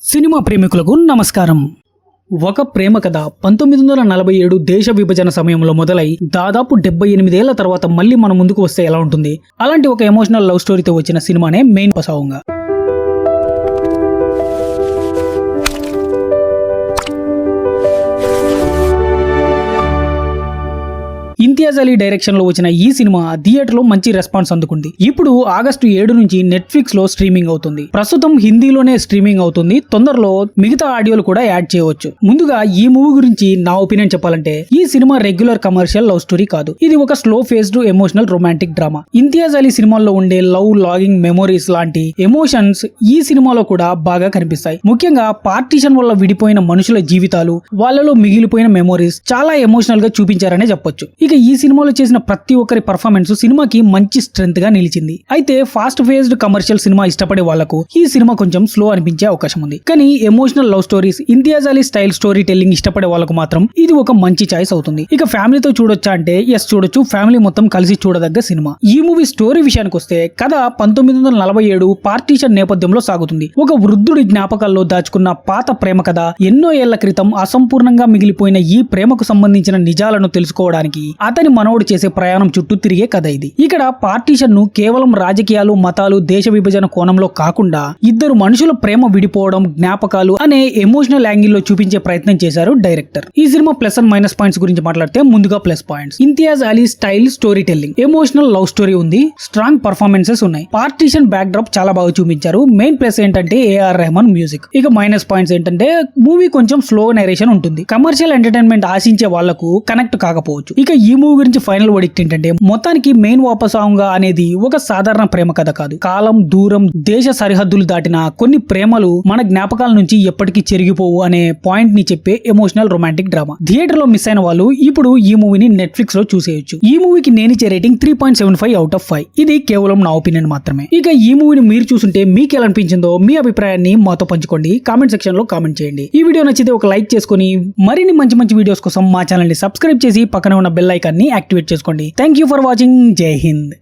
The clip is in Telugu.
సినిమా ప్రేమికులకు నమస్కారం. ఒక ప్రేమ కథ 1947 దేశ విభజన సమయంలో మొదలై దాదాపు 78 ఏళ్ల తర్వాత మళ్ళీ మన ముందుకు వస్తే ఎలా ఉంటుంది? అలాంటి ఒక ఎమోషనల్ లవ్ స్టోరీతో వచ్చిన సినిమానే మెయిన్ పసావుంగా. ఇంతియాజ్ అలీ డైరెక్షన్ లో వచ్చిన ఈ సినిమా థియేటర్ లో మంచి రెస్పాన్స్ అందుకుంది. ఇప్పుడు ఆగస్టు 7 నుంచి నెట్ఫ్లిక్స్ లో స్ట్రీమింగ్ అవుతుంది. ప్రస్తుతం హిందీలోనే స్ట్రీమింగ్ అవుతుంది. తొందరలో మిగతా ఆడియోలు కూడా యాడ్ చేయవచ్చు. ముందుగా ఈ మూవీ గురించి నా ఒపీనియన్ చెప్పాలంటే, ఈ cinema regular commercial love story కాదు. ఇది ఒక slow faced emotional romantic drama. Imtiaz Ali సినిమాల్లో ఉండే లవ్, లాగింగ్, మెమోరీస్ లాంటి ఎమోషన్స్ ఈ సినిమాలో కూడా బాగా కనిపిస్తాయి. ముఖ్యంగా పార్టీషన్ వల్ల విడిపోయిన మనుషుల జీవితాలు, వాళ్ళలో మిగిలిపోయిన మెమోరీస్ చాలా ఎమోషనల్ గా చూపించారనే చెప్పొచ్చు. ఇక ఈ సినిమాలో చేసిన ప్రతి ఒక్కరి పర్ఫార్మెన్స్ సినిమాకి మంచి స్ట్రెంత్ గా నిలిచింది. అయితే ఫాస్ట్ ఫేస్డ్ కమర్షియల్ సినిమా ఇష్టపడే వాళ్లకు ఈ సినిమా కొంచెం స్లో అనిపించే అవకాశం ఉంది. కానీ emotional love stories, Imtiaz Ali style story telling ఇష్టపడే వాళ్ళకు మాత్రం ఇది ఒక మంచి చాయిస్ అవుతుంది. ఇక ఫ్యామిలీతో చూడొచ్చా అంటే ఎస్, చూడొచ్చు. ఫ్యామిలీ మొత్తం కలిసి చూడదగ్గ సినిమా. ఈ మూవీ స్టోరీ విషయానికి వస్తే, కథ 1947 పార్టీషన్ నేపథ్యంలో సాగుతుంది. ఒక వృద్ధుడి జ్ఞాపకాల్లో దాచుకున్న పాత ప్రేమ కథ. ఎన్నో ఏళ్ల క్రితం అసంపూర్ణంగా మిగిలిపోయిన ఈ ప్రేమకు సంబంధించిన నిజాలను తెలుసుకోవడానికి అతని మనవడు చేసే ప్రయాణం చుట్టూ తిరిగే కథ ఇది. ఇక్కడ పార్టీషన్ ను కేవలం రాజకీయాలు, మతాలు, దేశ విభజన కోణంలో కాకుండా ఇద్దరు మనుషుల ప్రేమ విడిపోవడం, జ్ఞాపకాలు అనే ఎమోషనల్ యాంగిల్ లో చూపించే ప్రయత్నం చేశారు డైరెక్టర్. ఈ cinema plus and minus points గురించి మాట్లాడితే, ముందుగా plus points. Imtiaz Ali style story telling, emotional love story ఉంది. స్ట్రాంగ్ పర్ఫార్మెన్సెస్ ఉన్నాయి. పార్టీషన్ బ్యాక్ డ్రాప్ చాలా బాగా చూపించారు. మెయిన్ ప్లస్ ఏంటంటే ఏఆర్ రెహమాన్ మ్యూజిక్. ఇక మైనస్ పాయింట్స్ ఏంటంటే, మూవీ కొంచెం స్లో నరేషన్ ఉంటుంది. కమర్షియల్ ఎంటర్టైన్మెంట్ ఆశించే వాళ్లకు కనెక్ట్ కాకపోవచ్చు. ఇక ఈ మూవీ గురించి ఫైనల్ వర్డిక్ట్ ఏంటంటే, మొత్తానికి మెయిన్ వాపసాంగా అనేది ఒక సాధారణ ప్రేమ కథ కాదు. కాలం, దూరం, దేశ సరిహద్దులు దాటిన కొన్ని ప్రేమలు మన జ్ఞాపకాల నుంచి ఎప్పటికీ చెరిగిపోవు అనే పాయింట్ ని చెప్పే ఎమోషనల్ రొమాంటిక్ డ్రామా. థియేటర్ లో మిస్ అయిన వాళ్ళు ఇప్పుడు ఈ మూవీని నెట్ఫ్లిక్స్ లో చూసేయొచ్చు. ఈ మూవీకి నేనిచ్చే రేటింగ్ 3.75 అవుట్ ఆఫ్ 5. ఇది కేవలం నా ఒపీనియన్ మాత్రమే. ఇక ఈ మూవీని మీరు చూస్తుంటే మీకు ఎలా అనిపించిందో మీ అభిప్రాయాన్ని మాతో పంచుకోండి. కామెంట్ సెక్షన్ లో కామెంట్ చేయండి. ఈ వీడియో నచ్చితే ఒక లైక్ చేసుకుని మరిన్ని మంచి మంచి వీడియోస్ కోసం మా ఛానల్ ని సబ్స్క్రైబ్ చేసి పక్కన ఉన్న బెల్ ఐకాన్ ని యాక్టివేట్ చేసుకోండి. Thank you for watching. జై హింద్.